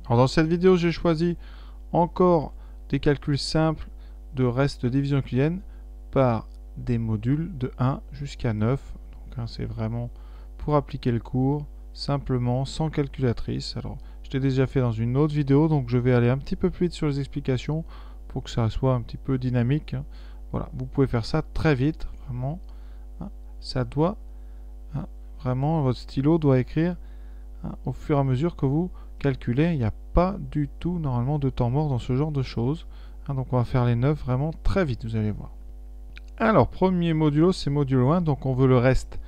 Alors dans cette vidéo, j'ai choisi encore des calculs simples de reste de division euclidienne par des modules de 1 jusqu'à 9. Donc c'est vraiment pour appliquer le cours, simplement, sans calculatrice. Alors je l'ai déjà fait dans une autre vidéo, donc je vais aller un petit peu plus vite sur les explications pour que ça soit un petit peu dynamique. Voilà, vous pouvez faire ça très vite, vraiment. Ça doit, vraiment, votre stylo doit écrire au fur et à mesure que vous calculez. Il n'y a pas du tout normalement de temps mort dans ce genre de choses. Donc on va faire les 9 vraiment très vite, vous allez voir. Alors, premier modulo, c'est modulo 1, donc on veut le reste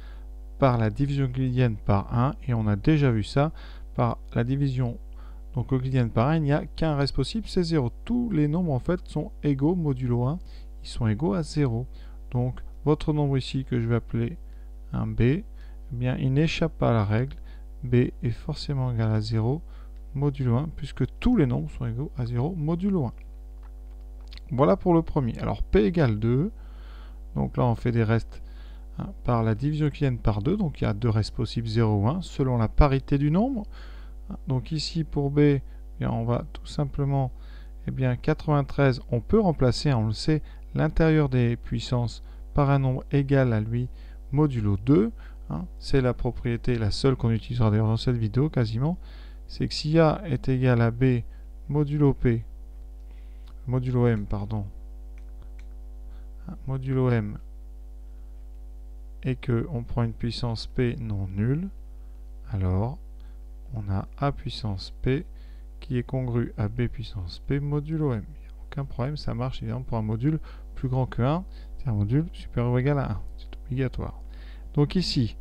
par la division euclidienne par 1, et on a déjà vu ça, par la division donc euclidienne par 1, il n'y a qu'un reste possible, c'est 0. Tous les nombres en fait sont égaux, modulo 1, ils sont égaux à 0. Donc votre nombre ici que je vais appeler un b, eh bien il n'échappe pas à la règle, b est forcément égal à 0, modulo 1, puisque tous les nombres sont égaux à 0, modulo 1. Voilà pour le premier. Alors p égale 2, donc là on fait des restes par la division euclidienne par 2, donc il y a deux restes possibles, 0 ou 1, selon la parité du nombre. Donc ici pour b, eh bien, on va tout simplement, 93, on peut remplacer, on le sait, l'intérieur des puissances par un nombre égal à lui, modulo 2. C'est la propriété, la seule qu'on utilisera d'ailleurs dans cette vidéo quasiment, c'est que si a est égal à b modulo p, modulo m, pardon, modulo m, et que on prend une puissance p non nulle, alors on a a puissance p qui est congru à b puissance p modulo m. Il n'y a aucun problème, ça marche évidemment pour un module plus grand que 1, c'est un module supérieur ou égal à 1, c'est obligatoire. Donc ici,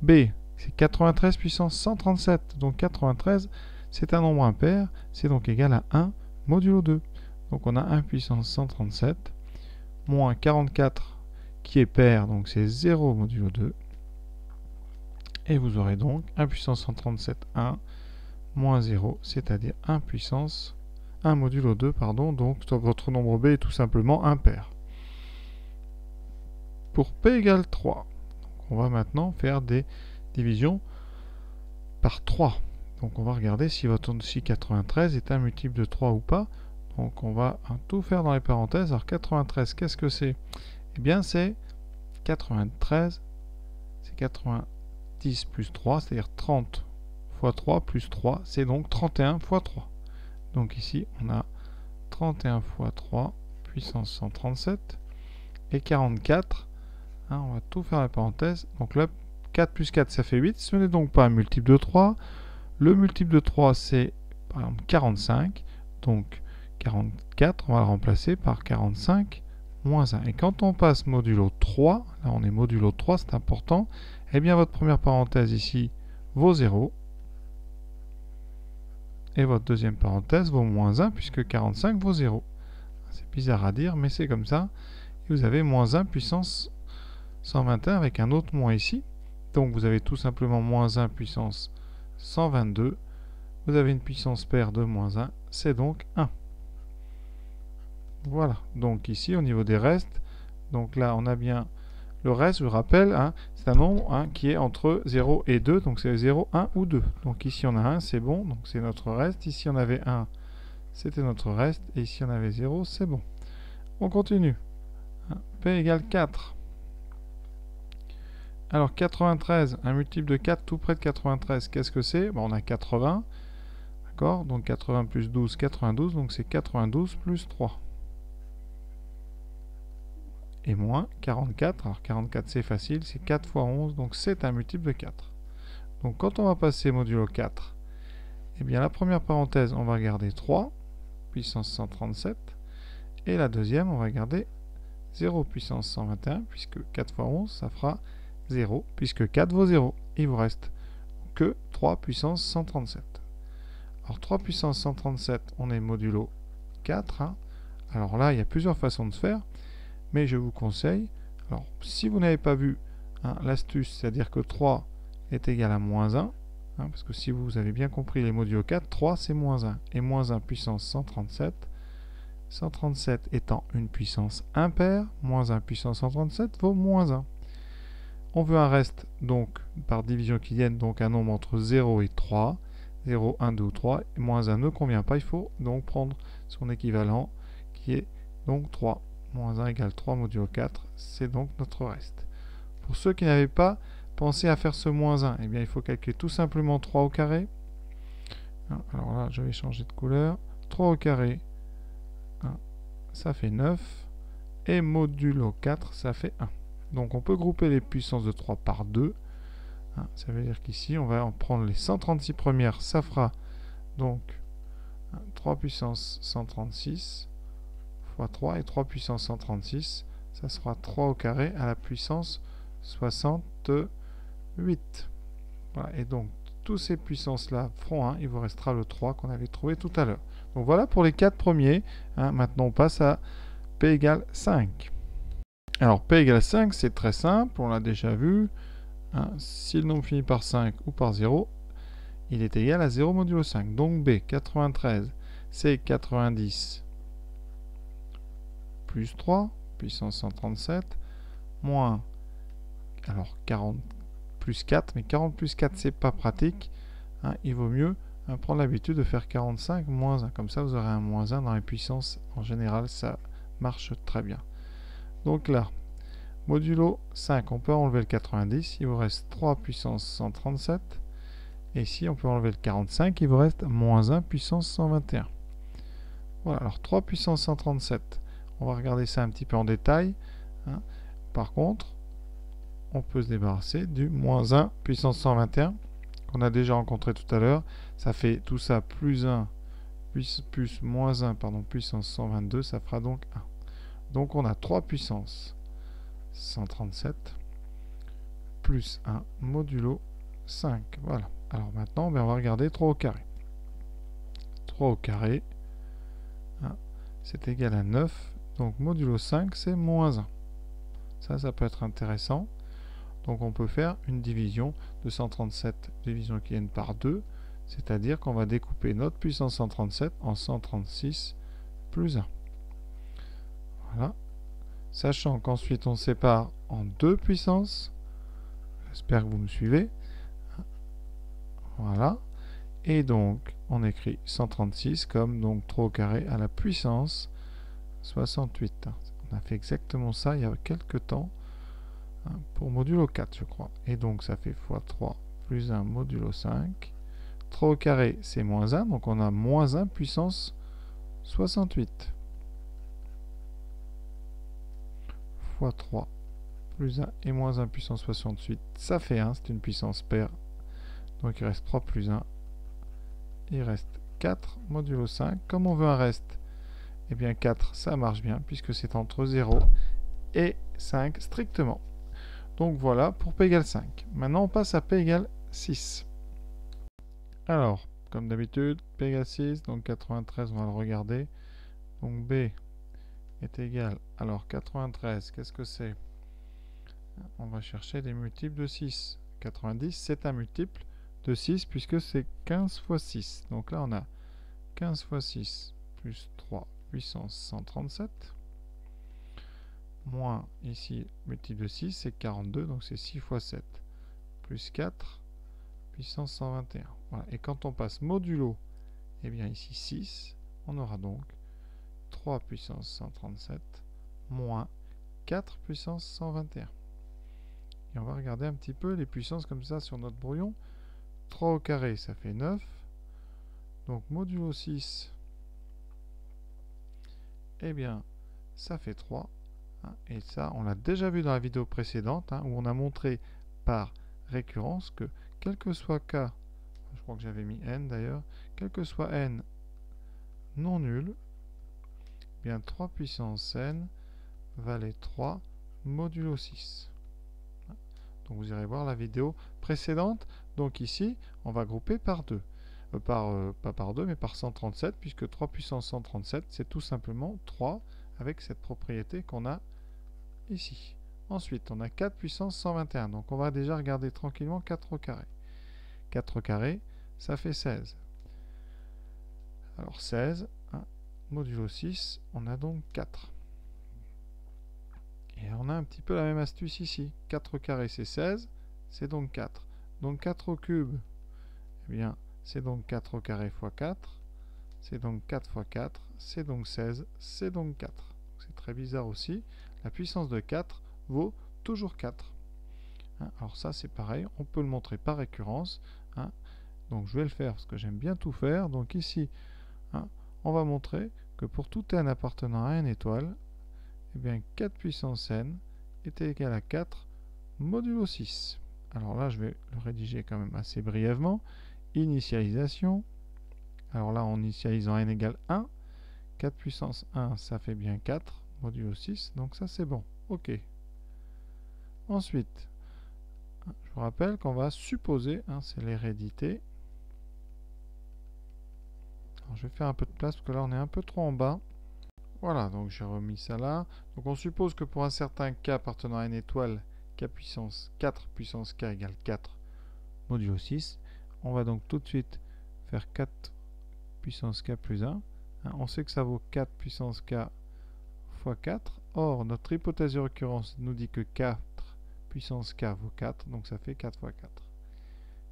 b c'est 93 puissance 137, donc 93 c'est un nombre impair, c'est donc égal à 1 modulo 2. Donc on a 1 puissance 137 moins 44 qui est pair, donc c'est 0 modulo 2. Et vous aurez donc 1 puissance 137, 1, moins 0, c'est-à-dire 1 puissance 1 modulo 2, pardon, donc votre nombre b est tout simplement impair. Pour p égale 3, donc on va maintenant faire des divisions par 3. Donc on va regarder si votre si 93 est un multiple de 3 ou pas. Donc on va tout faire dans les parenthèses. Alors 93, qu'est-ce que c'est? Eh bien c'est 93, c'est 90 plus 3, c'est-à-dire 30 fois 3 plus 3, c'est donc 31 fois 3. Donc ici, on a 31 fois 3, puissance 137, et 44, on va tout faire la parenthèse. Donc là, 4 plus 4, ça fait 8, ce n'est donc pas un multiple de 3. Le multiple de 3, c'est par exemple 45, donc 44, on va le remplacer par 45 moins 1. Et quand on passe modulo 3, là on est modulo 3, c'est important, eh bien votre première parenthèse ici vaut 0, et votre deuxième parenthèse vaut moins 1, puisque 45 vaut 0. C'est bizarre à dire, mais c'est comme ça. Et vous avez moins 1 puissance 121 avec un autre moins ici. Donc vous avez tout simplement moins 1 puissance 122. Vous avez une puissance paire de moins 1, c'est donc 1. Voilà, donc ici au niveau des restes, donc là on a bien le reste, je vous rappelle, c'est un nombre qui est entre 0 et 2, donc c'est 0, 1 ou 2. Donc ici on a 1, c'est bon, donc c'est notre reste. Ici on avait 1, c'était notre reste. Et ici on avait 0, c'est bon. On continue. P égale 4. Alors 93, un multiple de 4 tout près de 93, qu'est-ce que c'est? On a 80, d'accord? Donc 80 plus 12, 92, donc c'est 92 plus 3. Et moins 44, alors 44 c'est facile, c'est 4 fois 11, donc c'est un multiple de 4. Donc quand on va passer modulo 4, eh bien la première parenthèse, on va garder 3, puissance 137, et la deuxième, on va garder 0 puissance 121, puisque 4 fois 11, ça fera 0, puisque 4 vaut 0. Il vous reste que 3 puissance 137. Alors 3 puissance 137, on est modulo 4. Alors là, il y a plusieurs façons de faire, mais je vous conseille, alors si vous n'avez pas vu l'astuce, c'est-à-dire que 3 est égal à moins 1, parce que si vous avez bien compris les modulos 4, 3 c'est moins 1, et moins 1 puissance 137, 137 étant une puissance impaire, moins 1 puissance 137 vaut moins 1. On veut un reste, donc, par division euclidienne, donc un nombre entre 0 et 3. 0, 1, 2 ou 3. Et moins 1 ne convient pas. Il faut donc prendre son équivalent qui est donc 3. Moins 1 égale 3 modulo 4. C'est donc notre reste. Pour ceux qui n'avaient pas pensé à faire ce moins 1, eh bien, il faut calculer tout simplement 3 au carré. Alors là, je vais changer de couleur. 3 au carré, ça fait 9. Et modulo 4, ça fait 1. Donc on peut grouper les puissances de 3 par 2. Ça veut dire qu'ici, on va en prendre les 136 premières. Ça fera donc 3 puissance 136 fois 3. Et 3 puissance 136, ça sera 3 au carré à la puissance 68. Voilà. Et donc, tous ces puissances-là feront 1. Il vous restera le 3 qu'on avait trouvé tout à l'heure. Donc voilà pour les 4 premiers. Maintenant, on passe à P égale 5. Alors, P égale 5, c'est très simple. On l'a déjà vu. Si le nombre finit par 5 ou par 0, il est égal à 0 modulo 5. Donc B, 93, c'est 90 plus 3, puissance 137, moins, alors 40 plus 4, mais 40 plus 4, c'est pas pratique. Il vaut mieux prendre l'habitude de faire 45 moins 1. Comme ça, vous aurez un moins 1 dans les puissances. En général, ça marche très bien. Donc là, modulo 5, on peut enlever le 90, il vous reste 3 puissance 137. Et ici, on peut enlever le 45, il vous reste moins 1 puissance 121. Voilà, alors 3 puissance 137, on va regarder ça un petit peu en détail. Par contre, on peut se débarrasser du moins 1 puissance 121 qu'on a déjà rencontré tout à l'heure. Ça fait tout ça plus 1 plus moins 1 puissance 122, ça fera donc 1. Donc on a 3 puissance 137 plus 1 modulo 5. Voilà. Alors maintenant, on va regarder 3 au carré. 3 au carré, c'est égal à 9. Donc modulo 5, c'est moins 1. Ça peut être intéressant. Donc on peut faire une division de 137 division euclidienne par 2. C'est-à-dire qu'on va découper notre puissance 137 en 136 plus 1. Voilà. Sachant qu'ensuite on sépare en 2 puissances. J'espère que vous me suivez. Voilà. Et donc, on écrit 136 comme donc 3 au carré à la puissance 68. On a fait exactement ça il y a quelques temps pour modulo 4, je crois. Et donc, ça fait fois 3 plus 1 modulo 5. 3 au carré, c'est moins 1. Donc, on a moins 1 puissance 68. Fois 3 plus 1 et moins 1 puissance 68. Ça fait 1, c'est une puissance paire. Donc, il reste 3 plus 1. Il reste 4 modulo 5. Comme on veut un reste, eh bien 4, ça marche bien, puisque c'est entre 0 et 5 strictement. Donc voilà pour P égale 5. Maintenant, on passe à P égale 6. Alors, comme d'habitude, P égale 6, donc 93, on va le regarder. Donc B est égal, alors 93, qu'est-ce que c'est? On va chercher des multiples de 6. 90, c'est un multiple de 6 puisque c'est 15 fois 6. Donc là, on a 15 fois 6 plus 3 puissance 137. Moins ici, multiple de 6, c'est 42. Donc c'est 6 fois 7 plus 4 puissance 121. Voilà. Et quand on passe modulo, eh bien ici 6, on aura donc 3 puissance 137 moins 4 puissance 121. Et on va regarder un petit peu les puissances comme ça sur notre brouillon. 3 au carré, ça fait 9. Donc modulo 6, eh bien, ça fait 3. Et ça, on l'a déjà vu dans la vidéo précédente, où on a montré par récurrence que, quel que soit k, je crois que j'avais mis n d'ailleurs, quel que soit n non nul, eh bien 3 puissance n valait 3 modulo 6. Donc vous irez voir la vidéo précédente. Donc ici, on va grouper par 2. Pas par 2, mais par 137, puisque 3 puissance 137, c'est tout simplement 3 avec cette propriété qu'on a ici. Ensuite, on a 4 puissance 121. Donc on va déjà regarder tranquillement 4 au carré. 4 au carré, ça fait 16. Alors 16, modulo 6, on a donc 4. Et on a un petit peu la même astuce ici. 4 au carré, c'est 16, c'est donc 4. Donc 4 au cube, eh bien, c'est donc 4 au carré fois 4, c'est donc 4 fois 4, c'est donc 16, c'est donc 4. C'est très bizarre aussi. La puissance de 4 vaut toujours 4. Hein, alors ça c'est pareil, on peut le montrer par récurrence. Hein, donc je vais le faire parce que j'aime bien tout faire. Donc ici, hein, on va montrer que pour tout n appartenant à n étoile, eh bien 4 puissance n est égal à 4 modulo 6. Alors là, je vais le rédiger quand même assez brièvement. Initialisation. Alors là, en initialisant n égale 1, 4 puissance 1, ça fait bien 4 modulo 6. Donc ça, c'est bon. OK. Ensuite, je vous rappelle qu'on va supposer, hein, c'est l'hérédité. Alors, je vais faire un peu de place parce que là, on est un peu trop en bas. Voilà, donc j'ai remis ça là. Donc on suppose que pour un certain k appartenant à n étoile, k puissance 4 puissance k égale 4 modulo 6. On va donc tout de suite faire 4 puissance k plus 1. Hein, on sait que ça vaut 4 puissance k fois 4. Or, notre hypothèse de récurrence nous dit que 4 puissance k vaut 4. Donc ça fait 4 fois 4.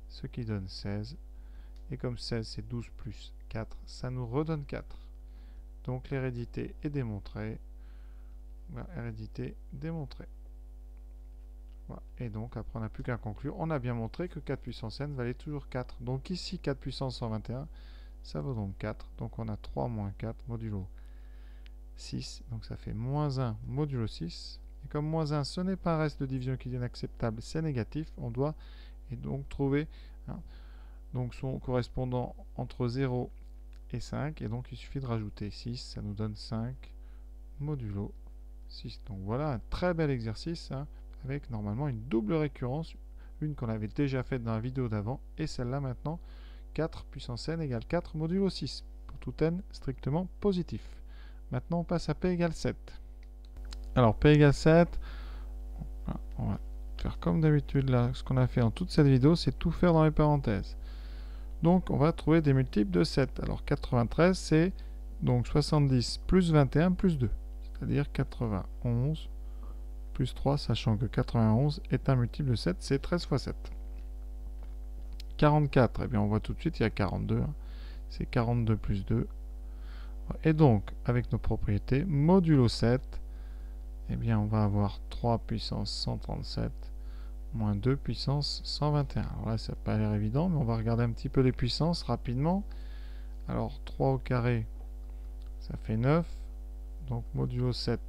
Ce qui donne 16. Et comme 16 c'est 12 plus 4, ça nous redonne 4. Donc l'hérédité est démontrée. Voilà, hérédité démontrée. Voilà. Et donc après on n'a plus qu'à conclure. On a bien montré que 4 puissance n valait toujours 4. Donc ici 4 puissance 121, ça vaut donc 4. Donc on a 3 moins 4 modulo 6. Donc ça fait moins 1 modulo 6. Et comme moins 1 ce n'est pas un reste de division euclidienne acceptable, c'est négatif. On doit et donc trouver donc son correspondant entre 0 et 5, et donc il suffit de rajouter 6, ça nous donne 5 modulo 6. Donc voilà un très bel exercice, hein, avec normalement une double récurrence, une qu'on avait déjà faite dans la vidéo d'avant, et celle-là maintenant, 4 puissance n égale 4 modulo 6, pour tout n strictement positif. Maintenant on passe à p égale 7. Alors p égale 7, on va faire comme d'habitude là, ce qu'on a fait en toute cette vidéo, c'est tout faire dans les parenthèses. Donc on va trouver des multiples de 7. Alors 93 c'est donc 70 plus 21 plus 2. C'est-à-dire 91 plus 3, sachant que 91 est un multiple de 7, c'est 13 fois 7. 44, eh bien on voit tout de suite, il y a 42. Hein. C'est 42 plus 2. Et donc, avec nos propriétés, modulo 7, eh bien on va avoir 3 puissance 137 moins 2 puissance 121. Alors là, ça n'a pas l'air évident, mais on va regarder un petit peu les puissances rapidement. Alors, 3 au carré, ça fait 9. Donc, modulo 7,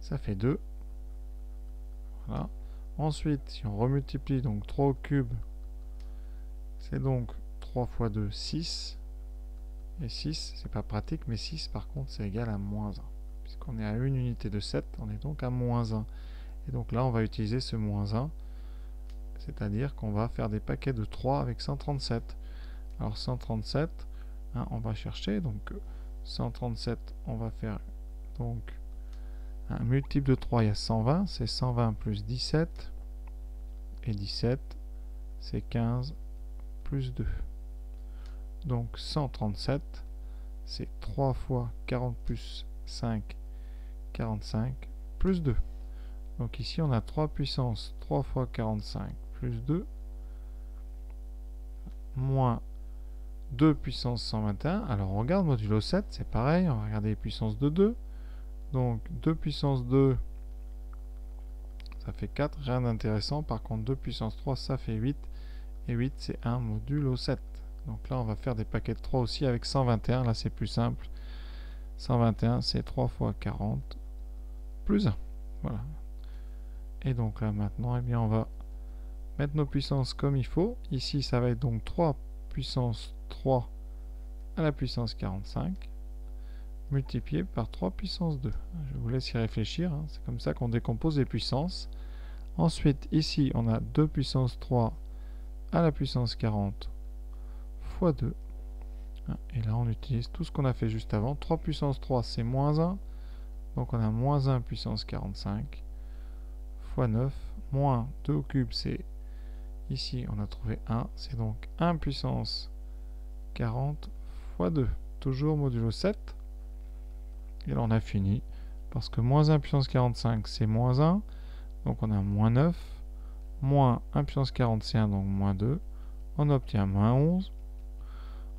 ça fait 2. Voilà. Ensuite, si on remultiplie, donc 3 au cube, c'est donc 3 fois 2, 6. Et 6, c'est pas pratique, mais 6, par contre, c'est égal à moins 1. Puisqu'on est à une unité de 7, on est donc à moins 1. Et donc là, on va utiliser ce moins 1. C'est-à-dire qu'on va faire des paquets de 3 avec 137. Alors 137, hein, on va chercher, donc 137, on va faire donc un multiple de 3, il y a 120, c'est 120 plus 17, et 17, c'est 15 plus 2. Donc 137, c'est 3 fois 40 plus 5, 45, plus 2. Donc ici on a 3 puissance 3 fois 45 plus 2, moins 2 puissance 121. Alors on regarde modulo 7, c'est pareil, on va regarder les puissances de 2. Donc 2 puissance 2, ça fait 4, rien d'intéressant. Par contre 2 puissance 3, ça fait 8. Et 8 c'est 1 modulo 7. Donc là on va faire des paquets de 3 aussi avec 121, là c'est plus simple. 121 c'est 3 fois 40 plus 1. Voilà. Et donc là maintenant, eh bien, on va mettre nos puissances comme il faut. Ici ça va être donc 3 puissance 3 à la puissance 45 multiplié par 3 puissance 2. Je vous laisse y réfléchir, hein. C'est comme ça qu'on décompose les puissances. Ensuite ici on a 2 puissance 3 à la puissance 40 fois 2. Et là on utilise tout ce qu'on a fait juste avant. 3 puissance 3 c'est moins 1. Donc on a moins 1 puissance 45 fois 9. Moins 2 au cube c'est ici on a trouvé 1. C'est donc 1 puissance 40 fois 2. Toujours modulo 7. Et là on a fini. Parce que moins 1 puissance 45 c'est moins 1. Donc on a moins 9. Moins 1 puissance 40 c'est 1 donc moins 2. On obtient moins 11.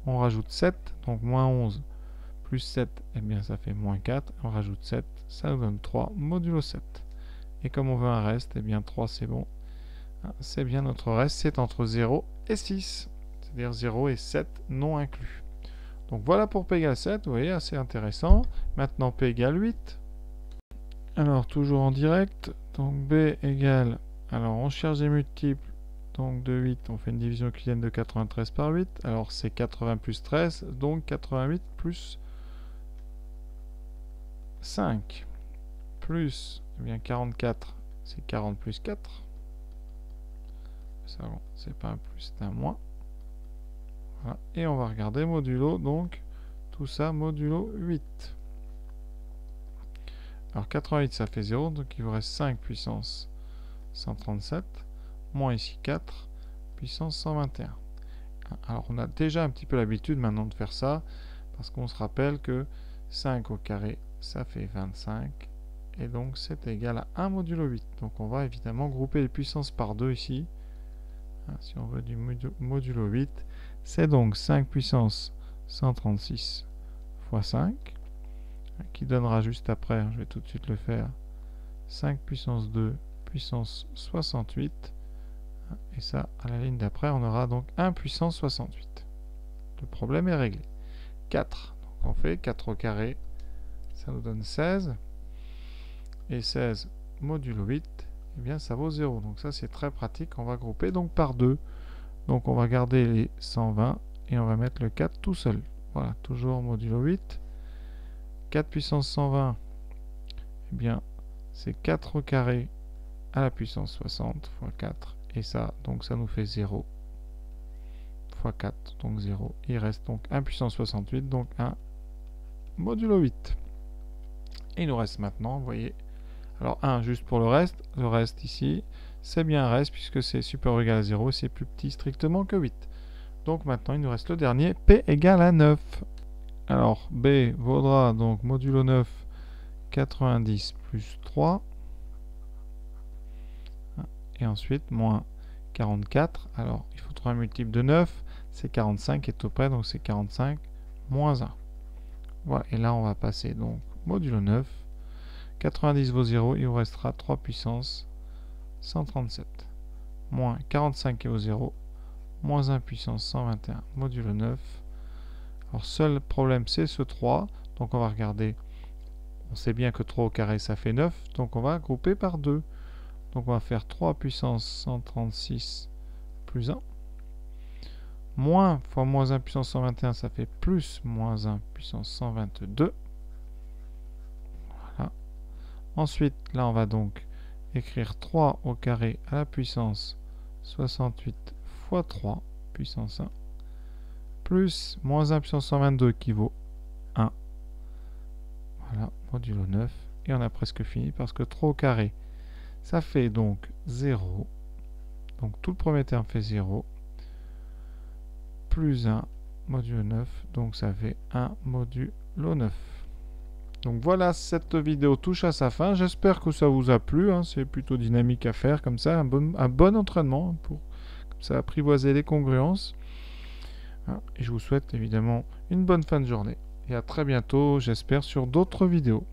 on rajoute 7, donc moins 11 plus 7, eh bien ça fait moins 4, on rajoute 7, ça nous donne 3 modulo 7. Et comme on veut un reste, eh bien 3 c'est bon. C'est bien notre reste, c'est entre 0 et 6, c'est-à-dire 0 et 7 non inclus. Donc voilà pour P égale 7, vous voyez, assez intéressant. Maintenant P égale 8. Alors toujours en direct, donc B égale, alors on cherche des multiples, donc de 8, on fait une division euclidienne de 93 par 8, alors c'est 80 plus 13, donc 88 plus 5, plus, eh bien 44, c'est 40 plus 4, ça bon, c'est pas un plus, c'est un moins. Voilà. Et on va regarder modulo, donc tout ça modulo 8. Alors 88 ça fait 0, donc il vous reste 5 puissance 137, moins ici 4 puissance 121. Alors on a déjà un petit peu l'habitude maintenant de faire ça, parce qu'on se rappelle que 5 au carré ça fait 25, et donc c'est égal à 1 modulo 8. Donc on va évidemment grouper les puissances par 2 ici. Si on veut du modulo 8, c'est donc 5 puissance 136 fois 5, qui donnera juste après, je vais tout de suite le faire, 5 puissance 2 puissance 68, et ça, à la ligne d'après, on aura donc 1 puissance 68. Le problème est réglé. 4, donc on fait 4 au carré, ça nous donne 16, et 16 modulo 8, eh bien ça vaut 0. Donc ça c'est très pratique, on va grouper donc par 2. Donc on va garder les 120 et on va mettre le 4 tout seul. Voilà, toujours modulo 8. 4 puissance 120, eh bien c'est 4 au carré à la puissance 60 fois 4. Et ça, donc ça nous fait 0 fois 4, donc 0. Il reste donc 1 puissance 68, donc 1 modulo 8. Et il nous reste maintenant, vous voyez, alors 1 juste pour le reste ici, c'est bien un reste puisque c'est supérieur ou égal à 0, c'est plus petit strictement que 8. Donc maintenant il nous reste le dernier, P égale à 9. Alors B vaudra donc modulo 9, 90 plus 3. Et ensuite moins 44. Alors il faut trouver un multiple de 9, c'est 45 qui est tout près, donc c'est 45 moins 1. Voilà, et là on va passer donc modulo 9. 90 vaut 0, il vous restera 3 puissance 137. Moins 45 qui vaut 0, moins 1 puissance 121 modulo 9. Alors seul problème c'est ce 3, donc on va regarder, on sait bien que 3 au carré ça fait 9, donc on va grouper par 2. Donc on va faire 3 puissance 136 plus 1. Moins fois moins 1 puissance 121, ça fait plus moins 1 puissance 122. Voilà. Ensuite, là on va donc écrire 3 au carré à la puissance 68 fois 3 puissance 1. Plus moins 1 puissance 122 qui vaut 1. Voilà, modulo 9. Et on a presque fini parce que 3 au carré, ça fait donc 0. Donc tout le premier terme fait 0. Plus 1 modulo 9. Donc ça fait 1 modulo 9. Donc voilà, cette vidéo touche à sa fin. J'espère que ça vous a plu. C'est plutôt dynamique à faire comme ça. Un bon entraînement pour comme ça apprivoiser les congruences. Et je vous souhaite évidemment une bonne fin de journée. Et à très bientôt, j'espère, sur d'autres vidéos.